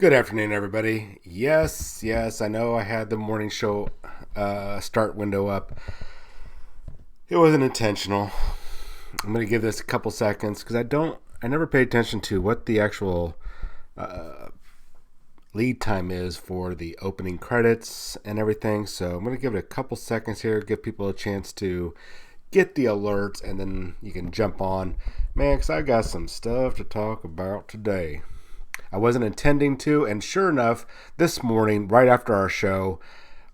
Good afternoon, everybody. Yes, I know I had the morning show start window up. It wasn't intentional. I'm going to give this a couple seconds because I never pay attention to what the actual lead time is for the opening credits and everything. So I'm going to give it a couple seconds here, give people a chance to get the alerts, and then you can jump on. Man, because I got some stuff to talk about today. I wasn't intending to, and sure enough, this morning, right after our show,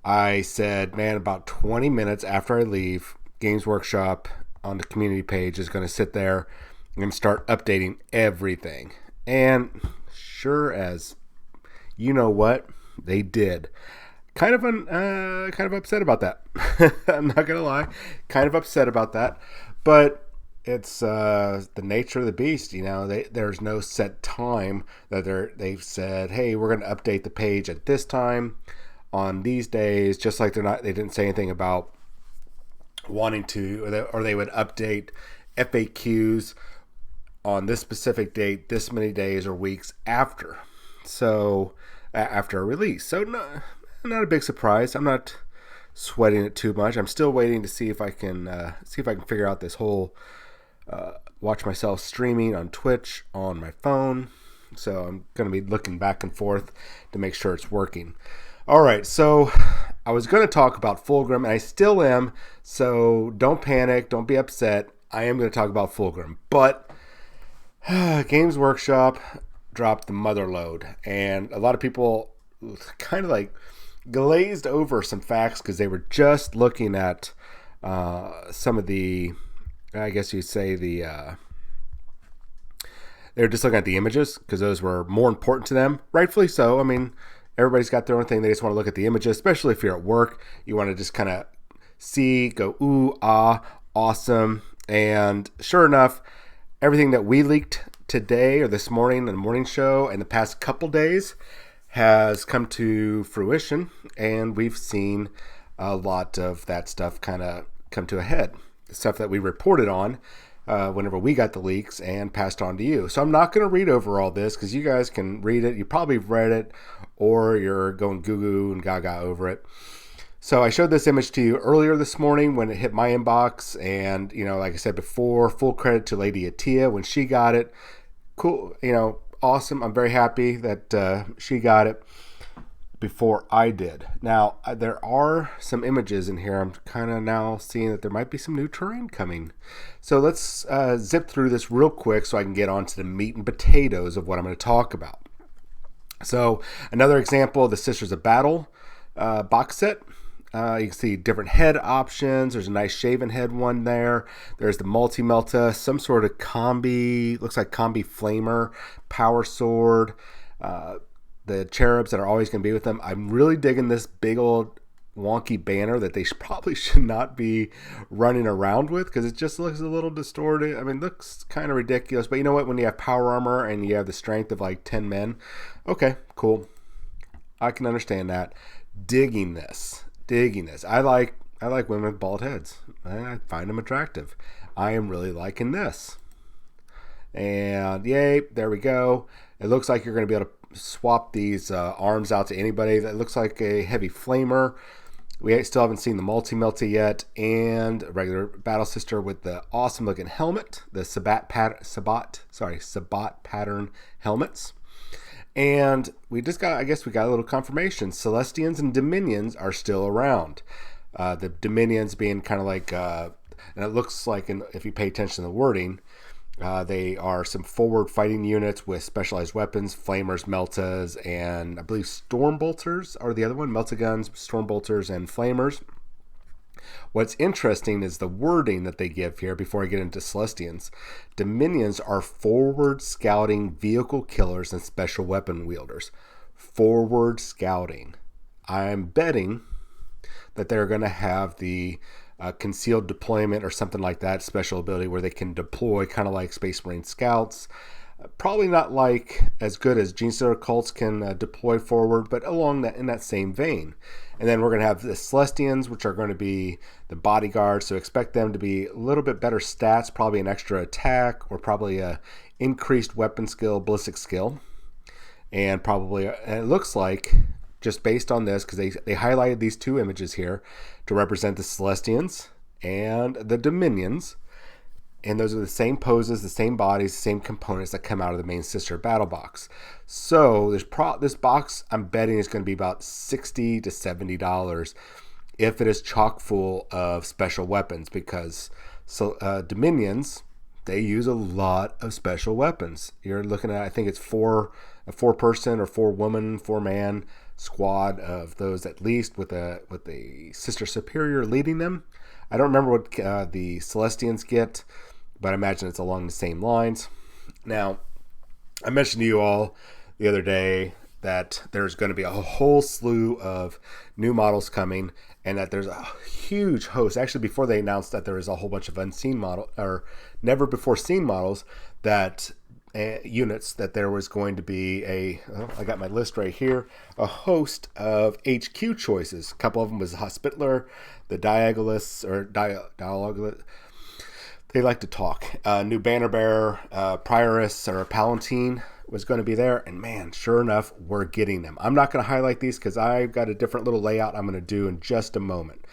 I said, man, about 20 minutes after I leave, Games Workshop on the community page is going to sit there and start updating everything. And sure as you know what, they did. Kind of upset about that. I'm not going to lie. Kind of upset about that. But it's the nature of the beast, there's no set time that they've said, hey, we're going to update the page at this time on these days, just like they didn't say anything about wanting to, or they would update FAQs on this specific date this many days or weeks after a release. So not a big surprise. I'm not sweating it too much. I'm still waiting to see if I can figure out this whole watch myself streaming on Twitch on my phone. So I'm going to be looking back and forth to make sure it's working. All right, so I was going to talk about Fulgrim, and I still am. So don't panic, don't be upset. I am going to talk about Fulgrim, but Games Workshop dropped the mother load, and a lot of people kind of like glazed over some facts because they were just looking at some of the, I guess you'd say they were just looking at the images because those were more important to them. Rightfully so. I mean, everybody's got their own thing. They just want to look at the images, especially if you're at work. You want to just kind of see, go, ooh, ah, awesome. And sure enough, everything that we leaked today or this morning in the morning show and the past couple days has come to fruition. And we've seen a lot of that stuff kind of come to a head. The stuff that we reported on whenever we got the leaks and passed on to you. So I'm not going to read over all this because you guys can read it. You probably have read it or you're going goo goo and gaga over it. So I showed this image to you earlier this morning when it hit my inbox. And, like I said before, full credit to Lady Atia when she got it. Cool, awesome. I'm very happy that she got it before I did. Now, there are some images in here. I'm kind of now seeing that there might be some new terrain coming. So let's zip through this real quick so I can get on to the meat and potatoes of what I'm going to talk about. So another example of the Sisters of Battle box set. You can see different head options. There's a nice shaven head one there. There's the multi-melta, some sort of combi, looks like combi flamer, power sword, the cherubs that are always going to be with them. I'm really digging this big old wonky banner that they probably should not be running around with because it just looks a little distorted. I mean, it looks kind of ridiculous. But you know what? When you have power armor and you have the strength of like 10 men, okay, cool. I can understand that. Digging this. I like women with bald heads. I find them attractive. I am really liking this. And yay, there we go. It looks like you're going to be able to swap these arms out to anybody. That looks like a heavy flamer. We still haven't seen the multi-melta yet, and a regular battle sister with the awesome looking helmet, the Sabat pattern helmets. And we got a little confirmation. Celestians and Dominions are still around. The Dominions being kind of like, and it looks like, if you pay attention to the wording, they are some forward fighting units with specialized weapons, flamers, meltas, and I believe stormbolters are the other one. Melta guns, stormbolters, and flamers. What's interesting is the wording that they give here before I get into Celestians. Dominions are forward scouting vehicle killers and special weapon wielders. Forward scouting. I'm betting that they're going to have the concealed deployment or something like that special ability where they can deploy kind of like Space Marine Scouts. Probably not like as good as Genestealer cults can deploy forward, but in that same vein. And then we're going to have the Celestians, which are going to be the bodyguards. So expect them to be a little bit better stats, probably an extra attack or probably a increased weapon skill, ballistic skill. and it looks like, just based on this, because they highlighted these two images here to represent the Celestians and the Dominions, and those are the same poses, the same bodies, the same components that come out of the main sister battle box. So this box, I'm betting, is going to be about $60 to $70 if it is chock full of special weapons, because Dominions, they use a lot of special weapons. You're looking at, I think it's a 4-person or 4-woman, 4-man squad of those, at least, with a sister superior leading them. I don't remember what the Celestians get, but I imagine it's along the same lines. Now, I mentioned to you all the other day that there's going to be a whole slew of new models coming, and that there's a huge host. Actually, before they announced that there was a whole bunch of unseen model or never before seen models, that units, that there was going to be I got my list right here, a host of HQ choices. A couple of them was Hospitaller, the Diagonalists, or Dialogalist. They like to talk. New Banner Bearer, Prioress, or Palatine was going to be there. And man, sure enough, we're getting them. I'm not going to highlight these because I've got a different little layout I'm going to do in just a moment.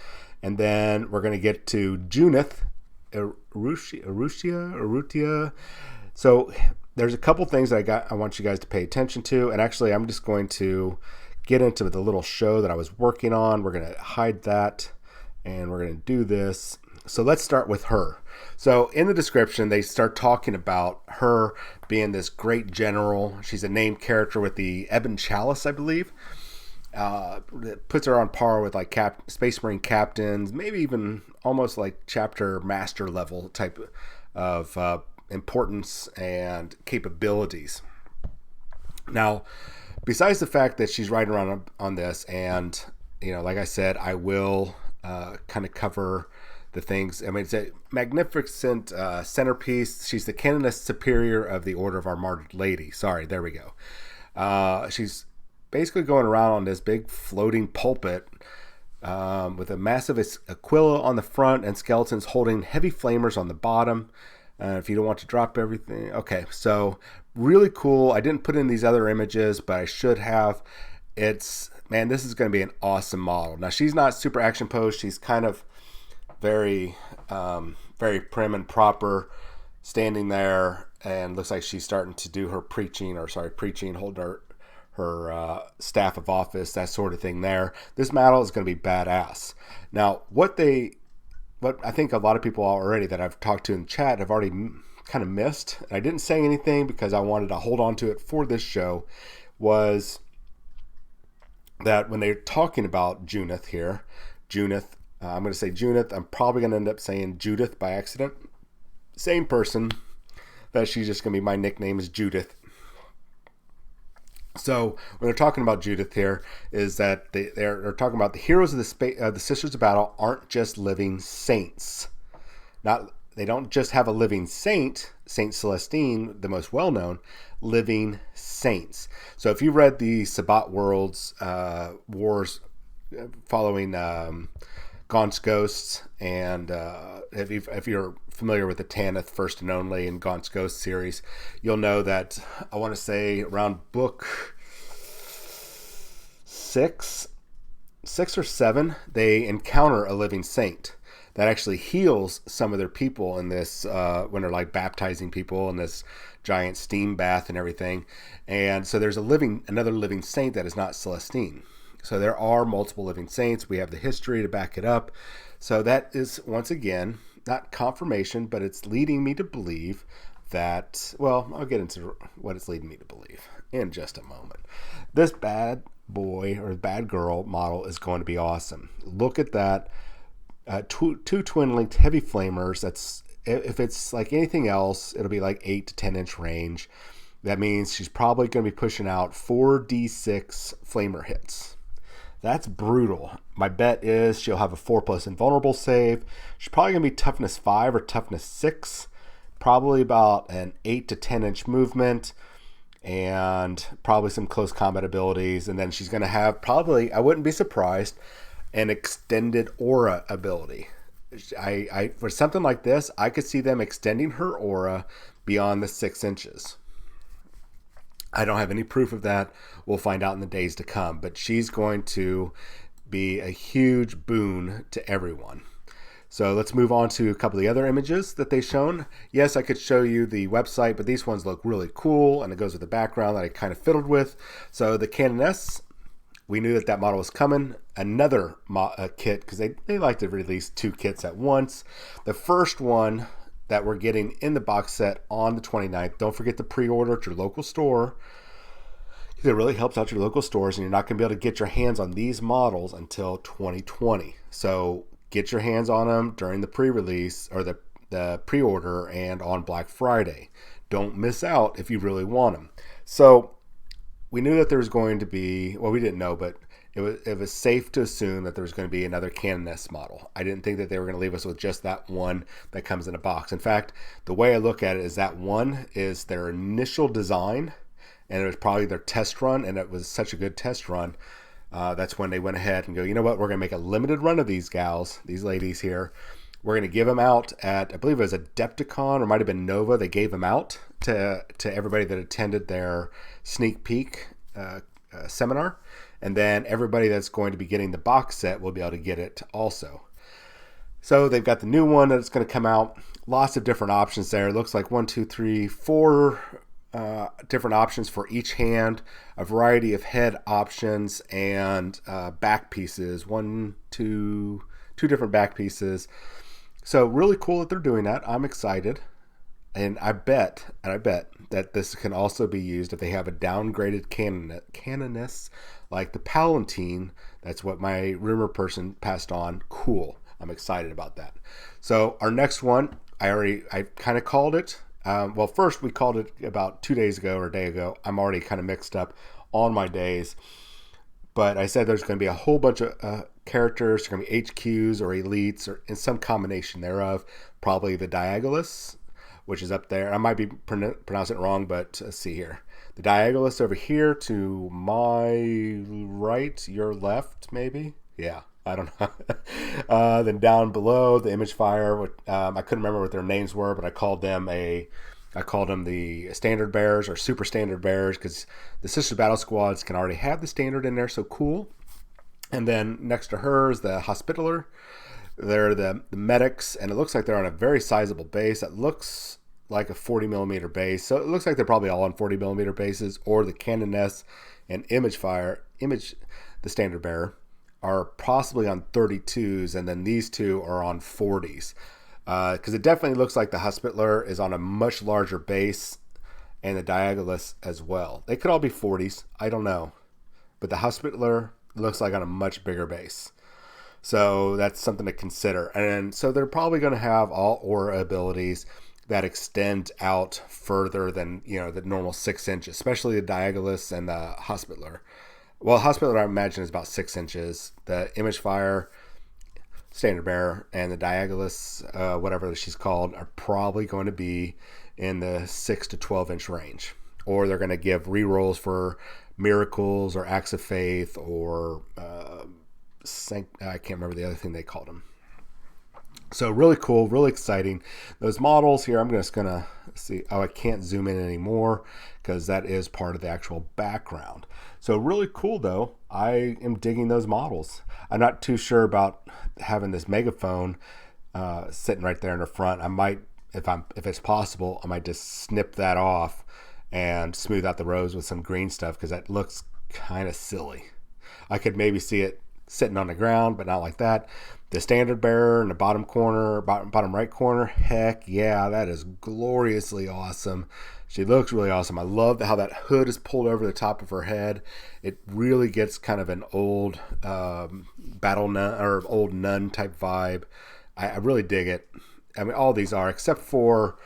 And then we're going to get to Junith, Erutia. So there's a couple things I want you guys to pay attention to. And actually, I'm just going to get into the little show that I was working on. We're going to hide that, and we're going to do this. So let's start with her. So in the description, they start talking about her being this great general. She's a named character with the Ebon Chalice, I believe. It puts her on par with like Space Marine captains, maybe even almost like chapter master level type of importance and capabilities. Now, besides the fact that she's riding around on this, and like I said, I will kind of cover the things. I mean, it's a magnificent centerpiece. She's the Canonist Superior of the Order of Our Martyred Lady. Sorry, there we go. She's basically going around on this big floating pulpit with a massive Aquila on the front and skeletons holding heavy flamers on the bottom. If you don't want to drop everything. Okay, so really cool. I didn't put in these other images, but I should have. This is going to be an awesome model. Now, she's not super action posed. She's kind of very prim and proper, standing there, and looks like she's starting to do her preaching, holding her staff of office, that sort of thing there. This model is going to be badass. Now, what I think a lot of people already that I've talked to in chat have already kind of missed, and I didn't say anything because I wanted to hold on to it for this show, was that when they're talking about Junith here, I'm going to say Junith. I'm probably going to end up saying Judith by accident. Same person. That she's just going to be, my nickname is Judith. So when they're talking about Judith here, is that they're talking about the heroes of the Sisters of Battle aren't just living saints. They don't just have a living saint, Saint Celestine, the most well-known, living saints. So if you read the Sabbat Worlds Wars following Gaunt's Ghosts, and if you're familiar with the Tanith First and Only and Gaunt's Ghost series, you'll know that I want to say around book 6 or 7, they encounter a living saint that actually heals some of their people in this when they're like baptizing people in this giant steam bath and everything. And so there's another living saint that is not Celestine. So there are multiple living saints. We have the history to back it up. So that is, once again, not confirmation, but it's leading me to believe that, well, I'll get into what it's leading me to believe in just a moment. This bad boy or bad girl model is going to be awesome. Look at that. Two twin-linked heavy flamers. If it's like anything else, it'll be like 8 to 10 inch range. That means she's probably going to be pushing out 4d6 flamer hits. That's brutal. My bet is she'll have a 4+ invulnerable save. She's probably going to be toughness 5 or toughness 6. Probably about an 8 to 10 inch movement. And probably some close combat abilities. And then she's going to have probably, I wouldn't be surprised, an extended aura ability. For something like this, I could see them extending her aura beyond the 6 inches. I don't have any proof of that. We'll find out in the days to come. But she's going to be a huge boon to everyone. So let's move on to a couple of the other images that they've shown. Yes, I could show you the website, but these ones look really cool, and it goes with the background that I kind of fiddled with. So the Canoness, we knew that that model was coming. Another kit, because they like to release 2 kits at once. The first one that we're getting in the box set on the 29th. Don't forget to pre-order at your local store. It really helps out your local stores, and you're not going to be able to get your hands on these models until 2020. So get your hands on them during the pre-release or the pre-order and on Black Friday. Don't miss out if you really want them. So we knew that there was going to be, well, we didn't know, but it was safe to assume that there was going to be another Canoness model. I didn't think that they were going to leave us with just that one that comes in a box. In fact, the way I look at it is that one is their initial design, and it was probably their test run, and it was such a good test run. That's when they went ahead and go, you know what, we're going to make a limited run of these gals, these ladies here. We're going to give them out at, I believe it was Adepticon, or might have been Nova. They gave them out to everybody that attended their sneak peek seminar. And then everybody that's going to be getting the box set will be able to get it also. So they've got the new one that's going to come out. Lots of different options there. It looks like 1, 2, 3, 4 different options for each hand, a variety of head options and back pieces. 1, 2 different back pieces. So really cool that they're doing that. I'm excited. And I bet that this can also be used if they have a downgraded Canoness like the Palatine. That's what my rumor person passed on. Cool. I'm excited about that. So our next one, I kind of called it. Well, first we called it about 2 days ago or a day ago. I'm already kind of mixed up on my days. But I said there's going to be a whole bunch of characters. There's going to be HQs or elites or in some combination thereof. Probably the Diagonalists, which is up there. I might be pronouncing it wrong, but let's see here. The Diagonalists over here to my right, your left, maybe? Yeah, I don't know. Then down below, the Image Fire. I couldn't remember what their names were, but I called them the Standard Bearers or Super Standard Bearers because the Sister Battle Squads can already have the standard in there, so cool. And then next to her is the Hospitaller. They're the medics, and it looks like they're on a very sizable base. That looks like a 40 millimeter base. So it looks like they're probably all on 40 millimeter bases, or the Canoness and the Standard Bearer, are possibly on 32s, and then these two are on 40s. Because it definitely looks like the Hospitaller is on a much larger base, and the Diagonalists as well. They could all be 40s. I don't know. But the Hospitaller looks like on a much bigger base. So that's something to consider. And so they're probably going to have all aura abilities that extend out further than, the normal 6 inches, especially the Diagonalists and the Hospitaller. Well, Hospitaller, I imagine, is about 6 inches. The Image Fire, Standard Bearer, and the Diagonalists, whatever she's called, are probably going to be in the 6 to 12 inch range. Or they're going to give rerolls for miracles or acts of faith or I can't remember the other thing they called them. So really cool, really exciting. Those models here, I'm just going to see. Oh, I can't zoom in anymore because that is part of the actual background. So really cool, though. I am digging those models. I'm not too sure about having this megaphone sitting right there in the front. I might, if it's possible, I might just snip that off and smooth out the rows with some green stuff because that looks kind of silly. I could maybe see it sitting on the ground, but not like that. The Standard Bearer in the bottom corner, bottom right corner, heck yeah, that is gloriously awesome. She looks really awesome. I love how that hood is pulled over the top of her head. It really gets kind of an old battle nun or old nun type vibe. I really dig it. I mean, all these are, except for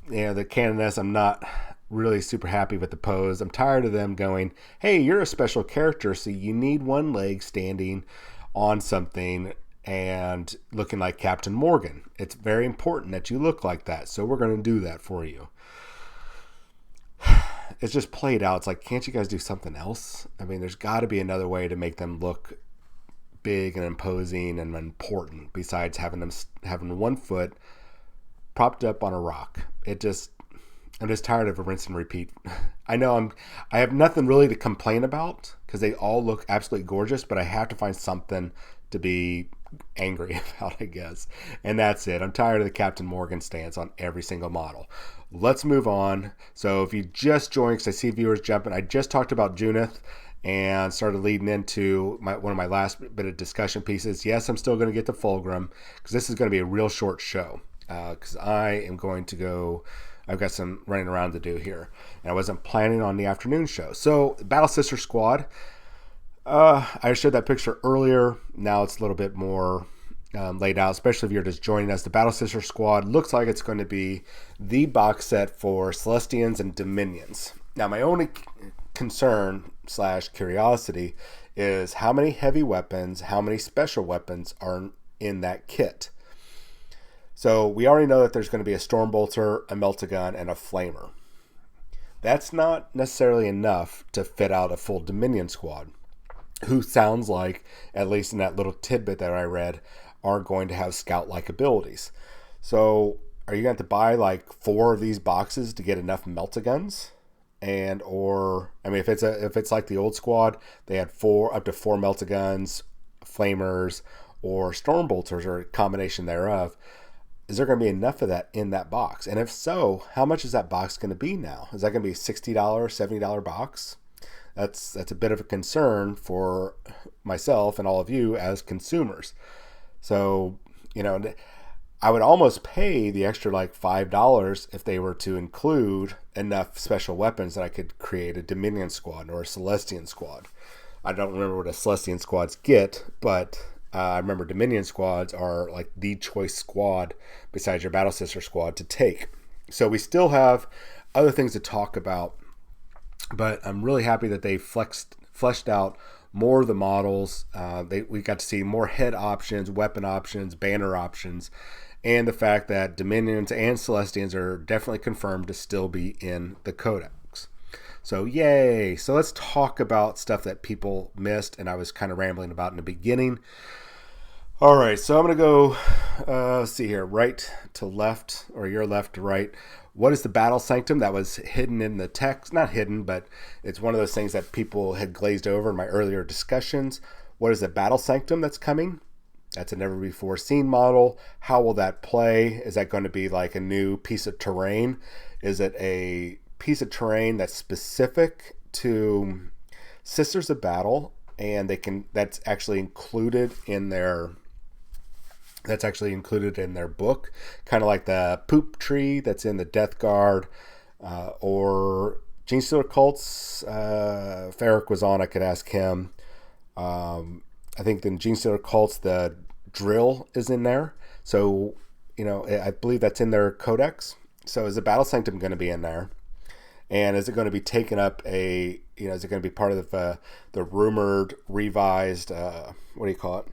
the Canoness. I'm not really super happy with the pose. I'm tired of them going, hey, you're a special character, so you need one leg standing on something and looking like Captain Morgan. It's very important that you look like that, so we're going to do that for you. It's just played out. It's like, can't you guys do something else? I mean, there's got to be another way to make them look big and imposing and important besides having one foot propped up on a rock. I'm just tired of a rinse and repeat. I know I have nothing really to complain about because they all look absolutely gorgeous, but I have to find something to be angry about, I guess. And that's it. I'm tired of the Captain Morgan stance on every single model. Let's move on. So if you just joined, because I see viewers jumping, I just talked about Junith and started leading into one of my last bit of discussion pieces. Yes, I'm still going to get to Fulgrim because this is going to be a real short show because I am going to go... I've got some running around to do here. And I wasn't planning on the afternoon show. So, Battle Sister Squad. I showed that picture earlier. Now it's a little bit more laid out, especially if you're just joining us. The Battle Sister Squad looks like it's going to be the box set for Celestians and Dominions. Now, my only concern / curiosity is how many heavy weapons, how many special weapons are in that kit. So we already know that there's going to be a Stormbolter, a Meltagun, and a Flamer. That's not necessarily enough to fit out a full Dominion squad, who sounds like, at least in that little tidbit that I read, are going to have scout-like abilities. So are you going to have to buy like 4 of these boxes to get enough Meltaguns? If it's like the old squad, they had up to 4 Meltaguns, Flamers, or Stormbolters, or a combination thereof. Is there going to be enough of that in that box? And if so, how much is that box going to be now? Is that going to be a $60, $70 box? That's a bit of a concern for myself and all of you as consumers. So, I would almost pay the extra like $5 if they were to include enough special weapons that I could create a Dominion squad or a Celestian squad. I don't remember what a Celestian squads get, but... I remember Dominion squads are like the choice squad besides your Battle Sister squad to take. So we still have other things to talk about, but I'm really happy that they fleshed out more of the models. We got to see more head options, weapon options, banner options, and the fact that Dominions and Celestians are definitely confirmed to still be in the Codex. So yay! So let's talk about stuff that people missed and I was kind of rambling about in the beginning. All right, so I'm going to go, see here, right to left, or your left to right. What is the Battle Sanctum? That was hidden in the text. Not hidden, but it's one of those things that people had glazed over in my earlier discussions. What is the Battle Sanctum that's coming? That's a never-before-seen model. How will that play? Is that going to be like a new piece of terrain? Is it a piece of terrain that's specific to Sisters of Battle, and that's actually included in their book, kind of like the poop tree that's in the Death Guard, or Genestealer Cults. If Eric was on, I could ask him. I think in Genestealer Cults, the drill is in there. So, I believe that's in their codex. So is the Battle Sanctum going to be in there? And is it going to be taken up is it going to be part of the rumored revised, what do you call it?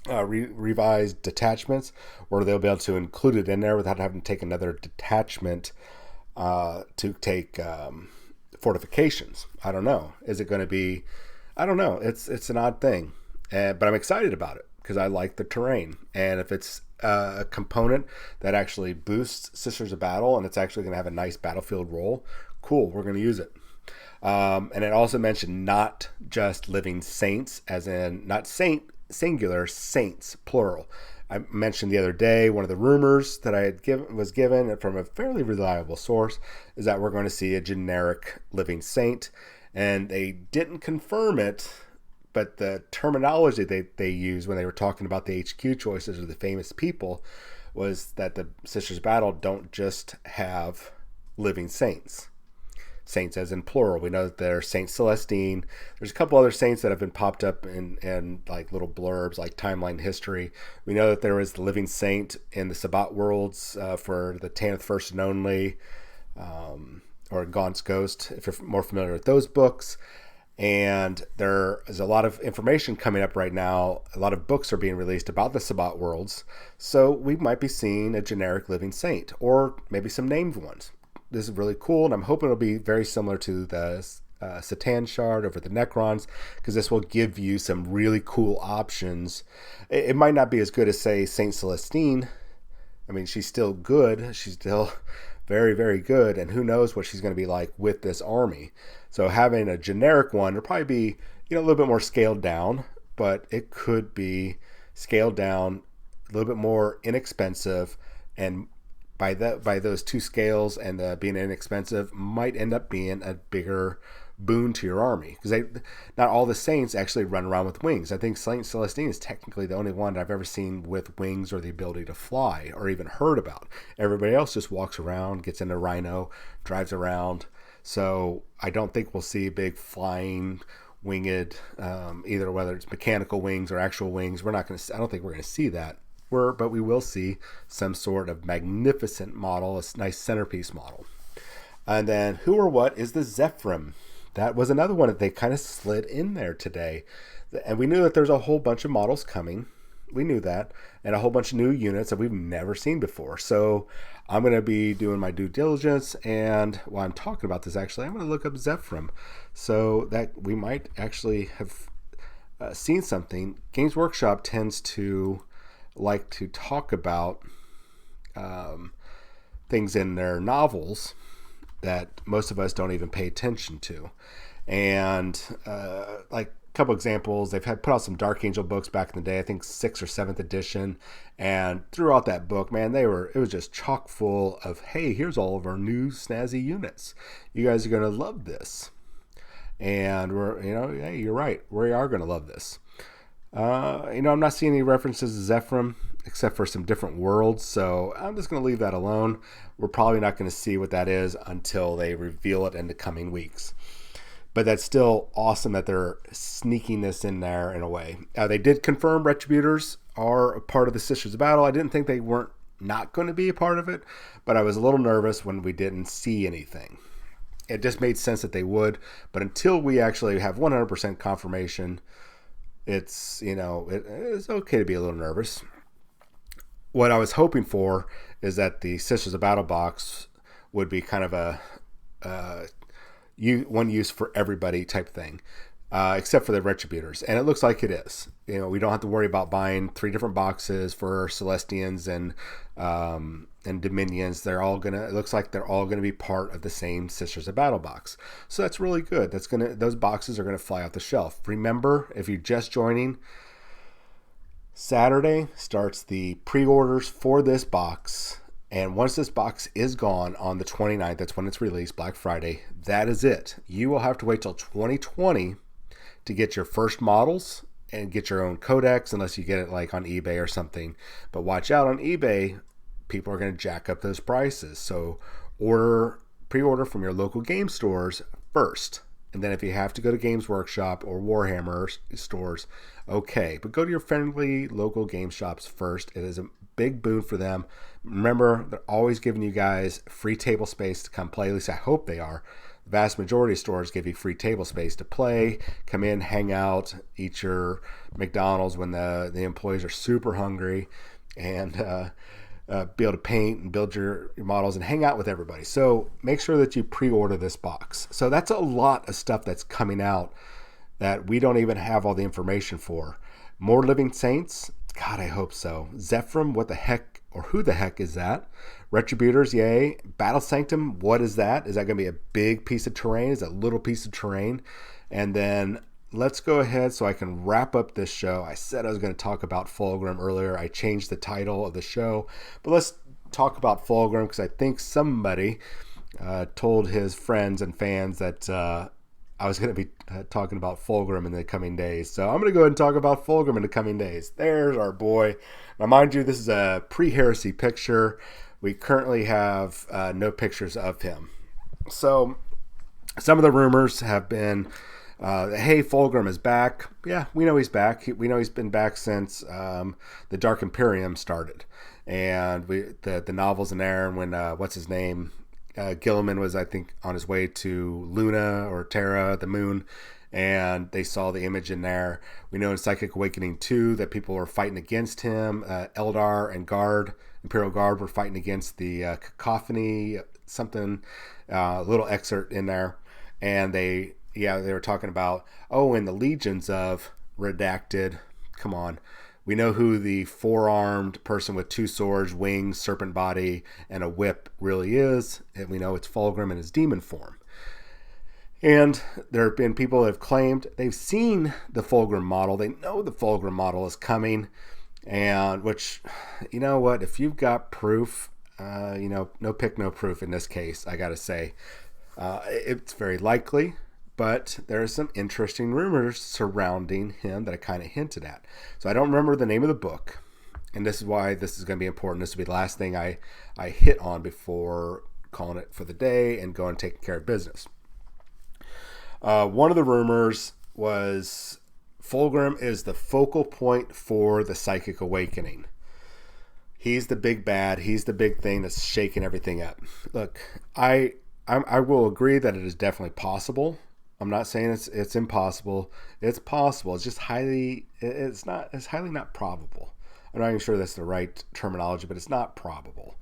Revised detachments, or they'll be able to include it in there without having to take another detachment to take fortifications. I don't know. Is it going to be? I don't know. It's an odd thing, but I'm excited about it because I like the terrain, and if it's a component that actually boosts Sisters of Battle and it's actually going to have a nice battlefield role, cool, we're going to use it. And it also mentioned not just living saints, as in not saint singular, saints plural. I mentioned the other day, one of the rumors that I had was given from a fairly reliable source is that we're going to see a generic living saint, and they didn't confirm it, but the terminology they used when they were talking about the HQ choices of the famous people was that the Sisters of Battle don't just have living saints. Saints as in plural. We know that there's Saint Celestine. There's a couple other saints that have been popped up in like little blurbs, like timeline history. We know that there was the living saint in the Sabbat worlds for the Tanith First and Only, or Gaunt's Ghost, if you're more familiar with those books. And there is a lot of information coming up right now. A lot of books are being released about the Sabbat worlds. So we might be seeing a generic living saint, or maybe some named ones. This is really cool, and I'm hoping it'll be very similar to the Satan Shard over the Necrons, because this will give you some really cool options. It might not be as good as, say, Saint Celestine. I mean, she's still good. She's still very, very good, and who knows what she's going to be like with this army. So having a generic one would probably be, a little bit more scaled down, but it could be scaled down, a little bit more inexpensive, and by those two scales and being inexpensive might end up being a bigger boon to your army, because not all the Saints actually run around with wings. I think Saint Celestine is technically the only one I've ever seen with wings or the ability to fly or even heard about. Everybody else just walks around, gets in a rhino, drives around. So I don't think we'll see big flying winged, either whether it's mechanical wings or actual wings. I don't think we're going to see that. But we will see some sort of magnificent model, a nice centerpiece model. And then who or what is the Zephram? That was another one that they kind of slid in there today. And we knew that there's a whole bunch of models coming. We knew that. And a whole bunch of new units that we've never seen before. So I'm going to be doing my due diligence. And while I'm talking about this, actually, I'm going to look up Zephram, so that we might actually have seen something. Games Workshop tends to like to talk about things in their novels that most of us don't even pay attention to. And like a couple examples, they've put out some Dark Angel books back in the day, I think 6th or 7th edition. And throughout that book, man, it was just chock full of, hey, here's all of our new snazzy units. You guys are going to love this. And hey, you're right. We are going to love this. I'm not seeing any references to Zephram except for some different worlds, so I'm just going to leave that alone. We're probably not going to see what that is until they reveal it in the coming weeks. But that's still awesome that they're sneaking this in there in a way. They did confirm Retributors are a part of the Sisters of Battle. I didn't think they weren't not going to be a part of it, but I was a little nervous when we didn't see anything. It just made sense that they would, but until we actually have 100% confirmation, it's okay to be a little nervous. What I was hoping for is that the Sisters of Battle box would be kind of a one use for everybody type thing, except for the Retributors, and it looks like it is. We don't have to worry about buying 3 different boxes for Celestians and Dominions. It looks like they're all gonna be part of the same Sisters of Battle box. So that's really good. Those boxes are gonna fly off the shelf. Remember, if you're just joining, Saturday starts the pre-orders for this box, and once this box is gone on the 29th, that's when it's released, Black Friday, that is it. You will have to wait till 2020 to get your first models and get your own codex, unless you get it like on eBay or something. But watch out on eBay, people are going to jack up those prices. So pre-order from your local game stores first. And then if you have to go to Games Workshop or Warhammer stores, okay. But go to your friendly local game shops first. It is a big boon for them. Remember, they're always giving you guys free table space to come play. At least I hope they are. The vast majority of stores give you free table space to play, come in, hang out, eat your McDonald's when the employees are super hungry, and be able to paint and build your models and hang out with everybody. So make sure that you pre-order this box. So that's a lot of stuff that's coming out that we don't even have all the information for. More Living Saints? God, I hope so. Zephram, what the heck, or who the heck is that? Retributors, yay. Battle Sanctum, what is that? Is that going to be a big piece of terrain? Is it a little piece of terrain? And then let's go ahead so I can wrap up this show. I said I was going to talk about Fulgrim earlier. I changed the title of the show. But let's talk about Fulgrim, because I think somebody told his friends and fans that I was going to be talking about Fulgrim in the coming days. So I'm going to go ahead and talk about Fulgrim in the coming days. There's our boy. Now, mind you, this is a pre-heresy picture. We currently have no pictures of him. So some of the rumors have been, hey, Fulgrim is back. Yeah, we know he's back. We know he's been back since the Dark Imperium started. And the novels in there, and when, what's his name? Gilliman was, I think, on his way to Luna or Terra, the moon, and they saw the image in there. We know in Psychic Awakening 2 that people were fighting against him. Eldar and Imperial Guard were fighting against the Cacophony, something, a little excerpt in there. And they were talking about, in the legions of redacted, come on, We know who the four-armed person with two swords, wings, serpent body, and a whip really is, and we know it's Fulgrim in his demon form. And there have been people that have claimed they've seen the Fulgrim model. They know the Fulgrim model is coming. And which, you know what, if you've got proof, no pick, no proof in this case, I got to say. It's very likely, but there are some interesting rumors surrounding him that I kind of hinted at. So I don't remember the name of the book. And this is why this is going to be important. This will be the last thing I hit on before calling it for the day and going and taking care of business. One of the rumors was Fulgrim is the focal point for the psychic awakening. He's the big bad. He's the big thing that's shaking everything up. Look, I will agree that it is definitely possible. I'm not saying it's impossible. It's possible. It's just highly not probable. I'm not even sure that's the right terminology, but it's not probable.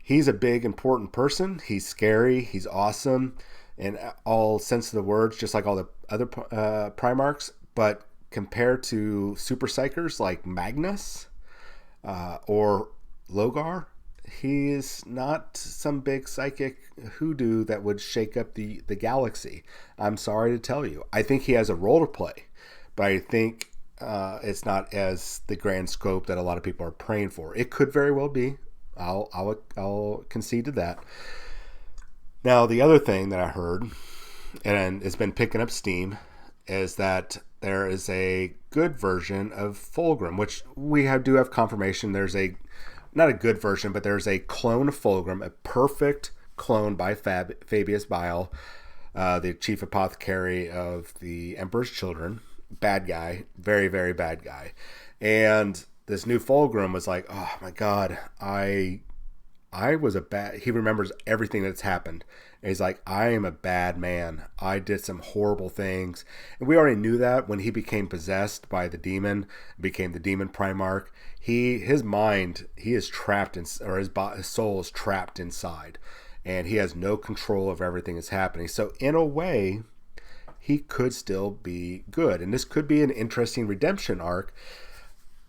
He's a big, important person. He's scary. He's awesome in all sense of the words, just like all the other Primarchs. But compared to super psychers like Magnus or Logar, he is not some big psychic hoodoo that would shake up the galaxy. I'm sorry to tell you. I think he has a role to play, but I think it's not as the grand scope that a lot of people are praying for. It could very well be. I'll concede to that. Now, the other thing that I heard, and it's been picking up steam, is that there is a good version of Fulgrim, which do have confirmation. There's not a good version, but there's a clone of Fulgrim, a perfect clone by Fabius Bile, the chief apothecary of the Emperor's Children. Bad guy, very, very bad guy. And this new Fulgrim was like, oh my God, he remembers everything that's happened. And he's like, I am a bad man. I did some horrible things. And we already knew that when he became possessed by the demon, became the demon Primarch. His mind, he is trapped his soul is trapped inside. And he has no control of everything that's happening. So in a way, he could still be good. And this could be an interesting redemption arc,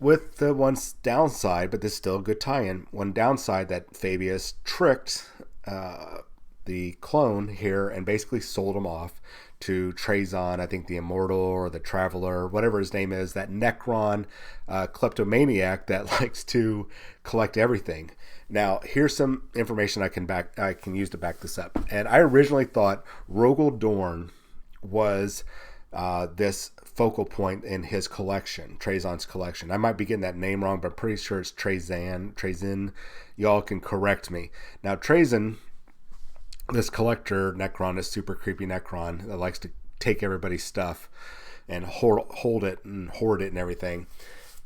with the one downside, but there's still a good tie-in. One downside that Fabius tricked the clone here and basically sold him off to Trazon, I think the Immortal or the Traveler, whatever his name is, that Necron kleptomaniac that likes to collect everything. Now, here's some information I can use to back this up. And I originally thought Rogel Dorn was this focal point in his collection, Trazon's collection. I might be getting that name wrong, but I'm pretty sure it's Trazin. Y'all can correct me. Now, Trazin, this collector Necron, this super creepy Necron that likes to take everybody's stuff and hold it and hoard it and everything.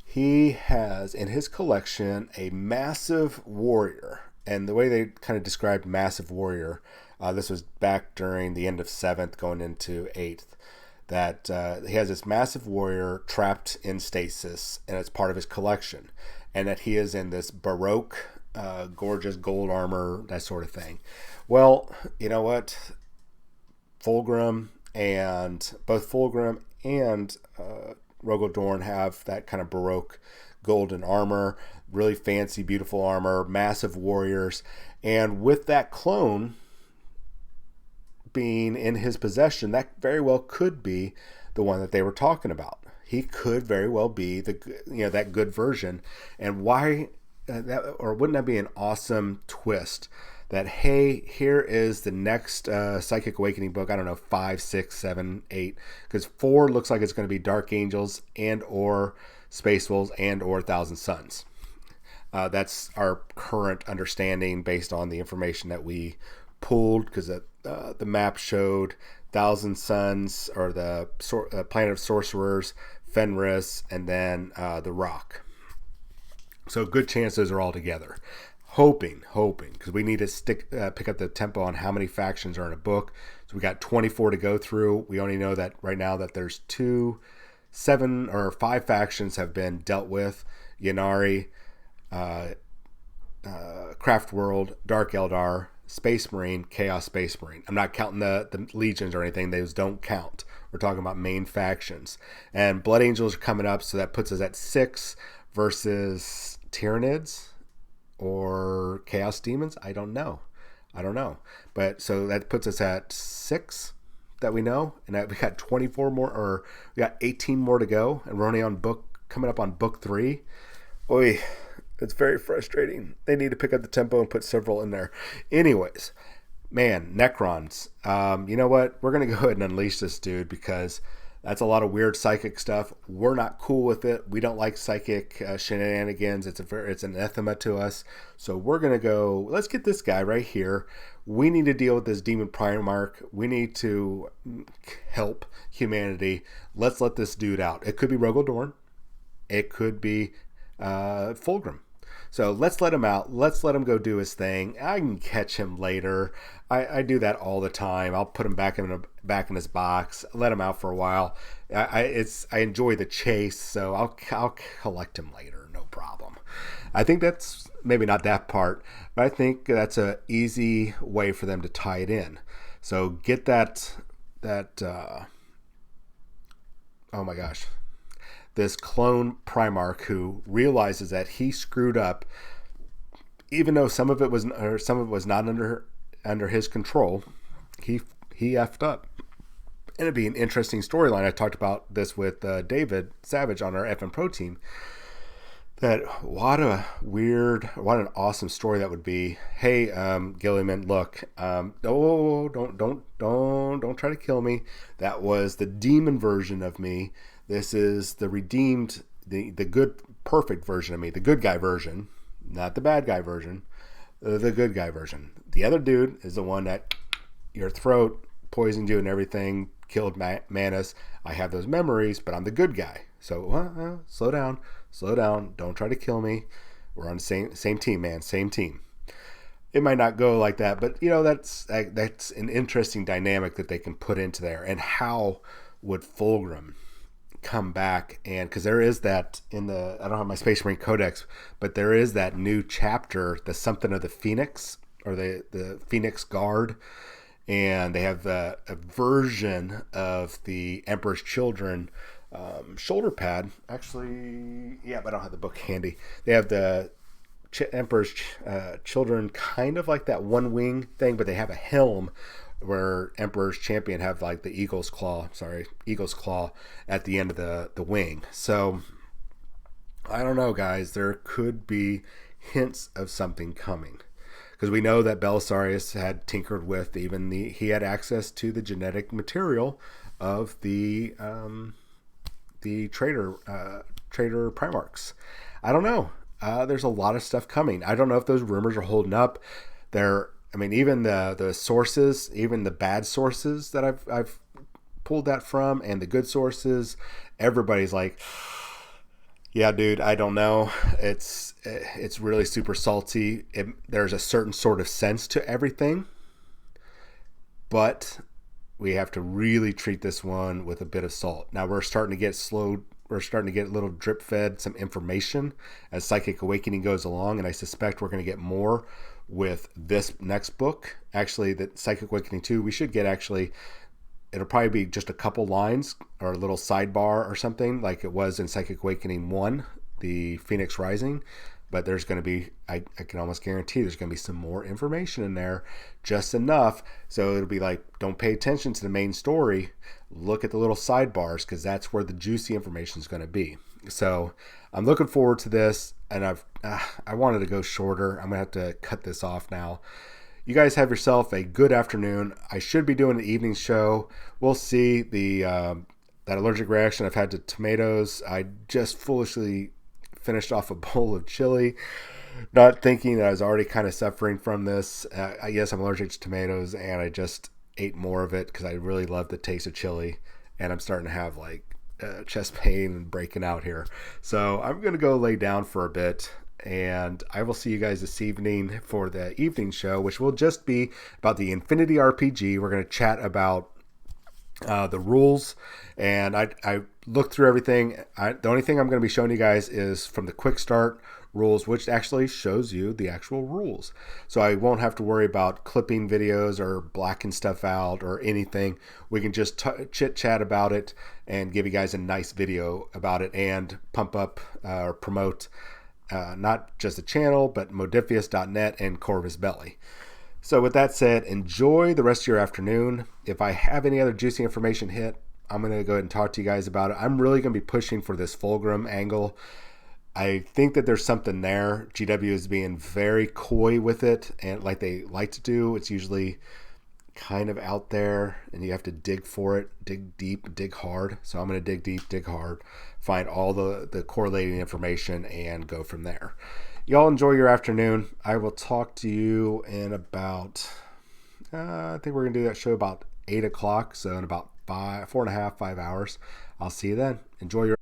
He has in his collection a massive warrior. And the way they kind of described massive warrior, this was back during the end of 7th going into 8th. That he has this massive warrior trapped in stasis, and it's part of his collection, and that he is in this Baroque, gorgeous gold armor, that sort of thing. Well, you know what? Both Fulgrim and Rogel Dorn have that kind of Baroque golden armor, really fancy, beautiful armor, massive warriors, and with that clone being in his possession, that very well could be the one that they were talking about. He could very well be that good version. And why wouldn't that be an awesome twist? That hey, here is the next Psychic Awakening book. I don't know, 5, 6, 7, 8, because 4 looks like it's going to be Dark Angels and or Space Wolves and or Thousand Suns. That's our current understanding based on the information that we pulled, because the map showed Thousand Suns, or the Planet of Sorcerers, Fenris, and then the Rock. So good chance those are all together. Hoping, because we need to pick up the tempo on how many factions are in a book. So we got 24 to go through. We only know that right now that there's 7 or 5 factions have been dealt with. Ynnari, Craft World, Dark Eldar, Space Marine, Chaos Space Marine. I'm not counting the legions or anything. Those don't count. We're talking about main factions. And Blood Angels are coming up, so that puts us at 6 versus Tyranids or Chaos Demons. I don't know. But so that puts us at 6 that we know, and we got 24 more, or we got 18 more to go, and we're only coming up on book 3. Oy, it's very frustrating. They need to pick up the tempo and put several in there. Anyways, man, Necrons. You know what? We're going to go ahead and unleash this dude because that's a lot of weird psychic stuff. We're not cool with it. We don't like psychic shenanigans. It's anathema to us. So we're going to go, let's get this guy right here. We need to deal with this demon Primarch. We need to help humanity. Let's let this dude out. It could be Rogel Dorn. It could be Fulgrim. So let's let him out. Let's let him go do his thing. I can catch him later. I do that all the time. I'll put him back in his box. Let him out for a while. I enjoy the chase, so I'll collect him later. No problem. I think that's maybe not that part, but I think that's a easy way for them to tie it in. So get that. Oh my gosh. This clone Primarch who realizes that he screwed up, even though some of it was not under his control. He effed up, and it'd be an interesting storyline. I talked about this with David Savage on our FN Pro team. That what an awesome story that would be. Hey, Gilliman, look, don't try to kill me. That was the demon version of me. This is the redeemed, the good, perfect version of me, the good guy version, not the bad guy version, the good guy version. The other dude is the one that your throat poisoned you and everything, killed Manus. I have those memories, but I'm the good guy. So slow down. Don't try to kill me. We're on the same team, man. Same team. It might not go like that, but that's an interesting dynamic that they can put into there. And how would Fulgrim come back? And because there is that I don't have my Space Marine Codex, but there is that new chapter, the something of the Phoenix, or the Phoenix Guard, and they have a version of the Emperor's Children shoulder pad. Actually, yeah, but I don't have the book handy. They have the Emperor's Children, kind of like that one wing thing, but they have a helm where Emperor's Champion have like the eagle's claw at the end of the wing. So I don't know, guys. There could be hints of something coming, because we know that Belisarius had tinkered with he had access to the genetic material of the traitor Primarchs. I don't know. There's a lot of stuff coming. I don't know if those rumors are holding up. Even the sources, even the bad sources that I've pulled that from, and the good sources, everybody's like, yeah, dude, I don't know. It's really super salty. There's a certain sort of sense to everything, but we have to really treat this one with a bit of salt. Now we're starting to get slowed. We're starting to get a little drip fed some information as Psychic Awakening goes along, and I suspect we're going to get more with this next book. Actually, the Psychic Awakening 2, we should get it'll probably be just a couple lines or a little sidebar or something like it was in Psychic Awakening 1, the Phoenix Rising. But there's going to be, I can almost guarantee there's going to be some more information in there, just enough. So it'll be like, don't pay attention to the main story. Look at the little sidebars, because that's where the juicy information is going to be. So I'm looking forward to this, and I wanted to go shorter. I'm going to have to cut this off now. You guys have yourself a good afternoon. I should be doing an evening show. We'll see. That allergic reaction I've had to tomatoes. I just foolishly finished off a bowl of chili, not thinking that I was already kind of suffering from this. Yes, I'm allergic to tomatoes, and I just ate more of it because I really love the taste of chili, and I'm starting to have chest pain and breaking out here. So I'm going to go lay down for a bit, and I will see you guys this evening for the evening show, which will just be about the Infinity RPG. We're going to chat about the rules, and I looked through everything. The only thing I'm going to be showing you guys is from the quick start rules, which actually shows you the actual rules. So I won't have to worry about clipping videos or blacking stuff out or anything. We can just chit chat about it and give you guys a nice video about it and pump up or promote not just the channel, but modifius.net and Corvus Belli. So with that said, enjoy the rest of your afternoon. If I have any other juicy information hit, I'm going to go ahead and talk to you guys about it. I'm really going to be pushing for this Fulgrim angle. I think that there's something there. GW is being very coy with it, and like they like to do, it's usually kind of out there, and you have to dig for it, dig deep, dig hard. So I'm going to dig deep, dig hard, find all the correlating information, and go from there. Y'all enjoy your afternoon. I will talk to you in about, I think we're going to do that show about 8 o'clock, so in about 5 hours. I'll see you then. Enjoy your